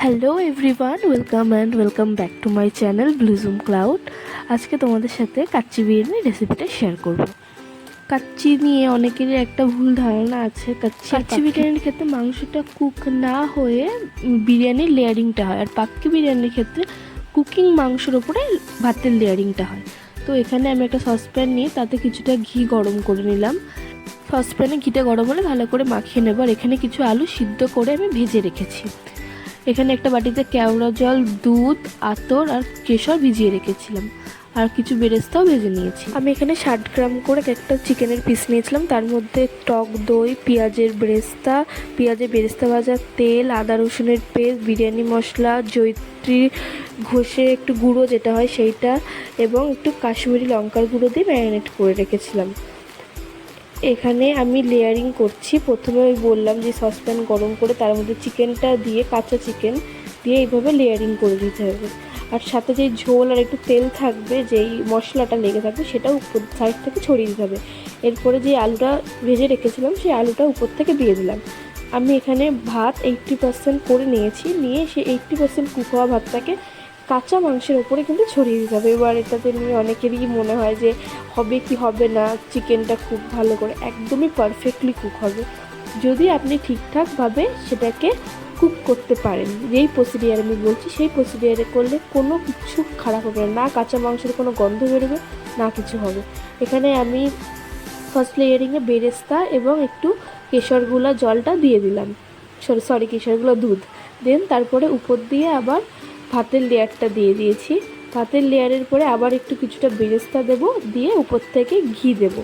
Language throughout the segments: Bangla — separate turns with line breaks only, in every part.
Hello everyone, welcome back to my channel Bluezoom cloud. আজকে তোমাদের সাথে কাচ্চি বিরিয়ানির রেসিপিটা শেয়ার করব। কাচ্চি নিয়ে অনেকেরই একটা ভুল ধারণা আছে, কাচ্চি বিরিয়ানির ক্ষেত্রে মাংসটা কুক না হয়ে বিরিয়ানির লেয়ারিংটা হয়, আর পাক্কি বিরিয়ানির ক্ষেত্রে কুকিং মাংসের ওপরে ভাতের লেয়ারিংটা হয়। তো এখানে আমি একটা সসপ্যান নিয়ে তাতে কিছুটা ঘি গরম করে নিলাম। সসপ্যানে ঘিটা গরম হলে ভালো করে মাখিয়ে নেব। আর এখানে কিছু আলু সিদ্ধ করে আমি ভেজে রেখেছি। এখানে একটা বাটিতে কেওড়া জল, দুধ, আতর আর কেশর ভিজিয়ে রেখেছিলাম, আর কিছু বেরেস্তাও ভেজে নিয়েছি। আমি এখানে 60 গ্রাম করে একটা চিকেনের পিস নিয়েছিলাম। তার মধ্যে টক দই, পেঁয়াজের বেরেস্তা ভাজা, তেল, আদা রসুনের পেস্ট, বিরিয়ানি মশলা, জয়িত্রী ঘষে একটু গুঁড়ো যেটা হয় সেইটা, এবং একটু কাশ্মীরি লঙ্কার গুঁড়ো দিয়ে ম্যারিনেট করে রেখেছিলাম। এখানে আমি লেয়ারিং করছি। প্রথমে ওই বললাম যে সসপ্যান গরম করে তার মধ্যে চিকেনটা দিয়ে, কাঁচা চিকেন দিয়ে এইভাবে লেয়ারিং করে দিতে হবে। আর সাথে যেই ঝোল আর একটু তেল থাকবে, যেই মশলাটা লেগে থাকবে, সেটাও উপর সাইড থেকে ছড়িয়ে দিতে হবে। এরপরে যে আলুটা ভেজে রেখেছিলাম সেই আলুটা উপর থেকে দিয়ে দিলাম। আমি এখানে ভাত 80% করে নিয়ে সেই 80% কুক হওয়া ভাতটাকে কাঁচা মাংসের ওপরে কিন্তু ছড়িয়ে দিতে হবে। এবার এটাতে নিয়ে অনেকেরই মনে হয় যে হবে কি হবে না, চিকেনটা খুব ভালো করে একদমই পারফেক্টলি কুক হবে যদি আপনি ঠিকঠাকভাবে সেটাকে কুক করতে পারেন। যেই প্রসিডিয়ার আমি বলছি সেই প্রসিডিয়ারে করলে কোনো কিছু খারাপ হবে না, কাঁচা মাংসের কোনো গন্ধ বেরোবে না, কিছু হবে। এখানে আমি ফার্স্ট লেয়ারিংয়ে বেরেস্তা এবং একটু কেশরগুলা জলটা দিয়ে দিলাম, কেশরগুলো দুধ দেন। তারপরে উপর দিয়ে আবার ভাতের লেয়ারটা দিয়ে দিয়েছি। ভাতের লেয়ারের পরে আবার একটু কিছুটা বেরেস্তা দেবো, দিয়ে উপর থেকে ঘি দেবো।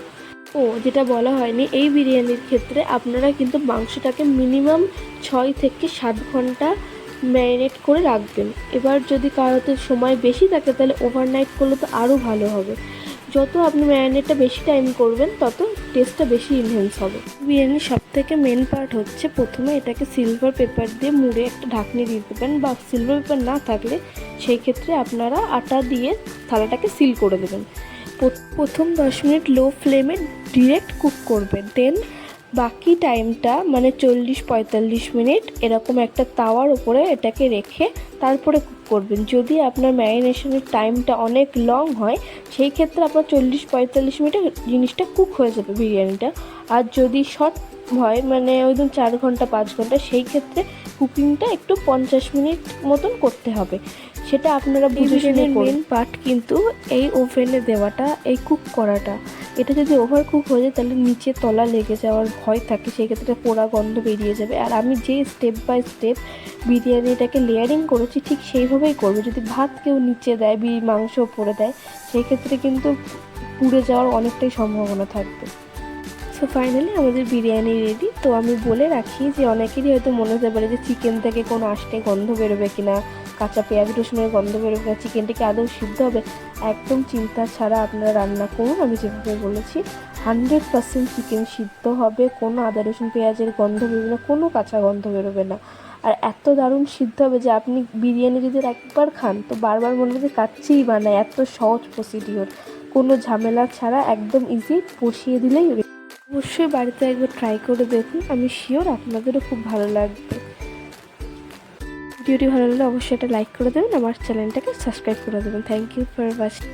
যেটা বলা হয়নি, এই বিরিয়ানির ক্ষেত্রে আপনারা কিন্তু মাংসটাকে মিনিমাম 6 থেকে 7 ঘন্টা ম্যারিনেট করে রাখবেন। এবার যদি কারোতে সময় বেশি থাকে তাহলে ওভারনাইট করলে তো আরও ভালো হবে। যত আপনি ম্যারিনেটটা বেশি টাইম করবেন তত টেস্টটা বেশি ইনহ্যান্স হবে। বিরিয়ানির সবথেকে মেন পার্ট হচ্ছে প্রথমে এটাকে সিলভার পেপার দিয়ে মুড়ে একটা ঢাকনি দিয়ে দেবেন, বা সিলভার পেপার না থাকলে সেই ক্ষেত্রে আপনারা আটা দিয়ে থালাটাকে সিল করে দেবেন। প্রথম 10 মিনিট লো ফ্লেমে ডিরেক্ট কুক করবেন, দেন বাকি টাইমটা মানে 40-45 মিনিট এরকম একটা তাওয়ার উপরে এটাকে রেখে তারপরে কুক করবেন। যদি আপনার ম্যারিনেশনের টাইমটা অনেক লং হয় সেই ক্ষেত্রে আপনার 40-45 মিনিটে জিনিসটা কুক হয়ে যাবে বিরিয়ানিটা। আর যদি শর্ট হয় মানে ওই দিন 4 ঘন্টা 5 ঘন্টা, সেই ক্ষেত্রে কুকিংটা একটু 50 মিনিট মতন করতে হবে। সেটা আপনারা বুঝে শুনে করবেন। মেন পার্ট কিন্তু এই ওভেনে দেওয়াটা, এই কুক করাটা। এটা যদি ওভার কুক হয়ে যায় তাহলে নিচে তলা লেগে যাওয়ার ভয় থাকে, সেই ক্ষেত্রে পোড়া গন্ধ বেরিয়ে যাবে। আর আমি যে স্টেপ বাই স্টেপ বিরিয়ানিটাকে লেয়ারিং করেছি ঠিক সেইভাবেই করবে। যদি ভাত কেউ নিচে দেয়, মাংস উপরে দেয়, সেই ক্ষেত্রে কিন্তু পুড়ে যাওয়ার অনেকটাই সম্ভাবনা থাকবে। সো ফাইনালি আমাদের বিরিয়ানি রেডি। তো আমি বলে রাখি যে অনেকেরই হয়তো মনে হতে পারে যে চিকেন থেকে কোনো আষ্টে গন্ধ বেরোবে কিনা, কাঁচা পেঁয়াজ রসুনের গন্ধ বেরোবে না, চিকেনটা কি আদৌ সিদ্ধ হবে। একদম চিন্তা ছাড়া আপনারা রান্না করুন। আমি যেভাবে বলেছি 100% চিকেন সিদ্ধ হবে, কোনো আদা রসুন পেঁয়াজের গন্ধ বেরোবে না, কোনো কাঁচা গন্ধ বেরোবে না। আর এত দারুণ সিদ্ধ হবে যে আপনি বিরিয়ানি যদি একবার খান তো বারবার মনে হবে যে কাচ্চিই বানায়। এত সহজ প্রসিডিওর, কোনো ঝামেলা ছাড়া একদম ইজি, বসিয়ে দিলেই। অবশ্যই বাড়িতে একবার ট্রাই করে দেখুন, আমি শিওর আপনাদেরও খুব ভালো লাগবে। ভিডিওটি ভালো লাগলে অবশ্যই এটা লাইক করে দেবেন, আমার চ্যানেলটাকে সাবস্ক্রাইব করে দেবেন। Thank you for watching.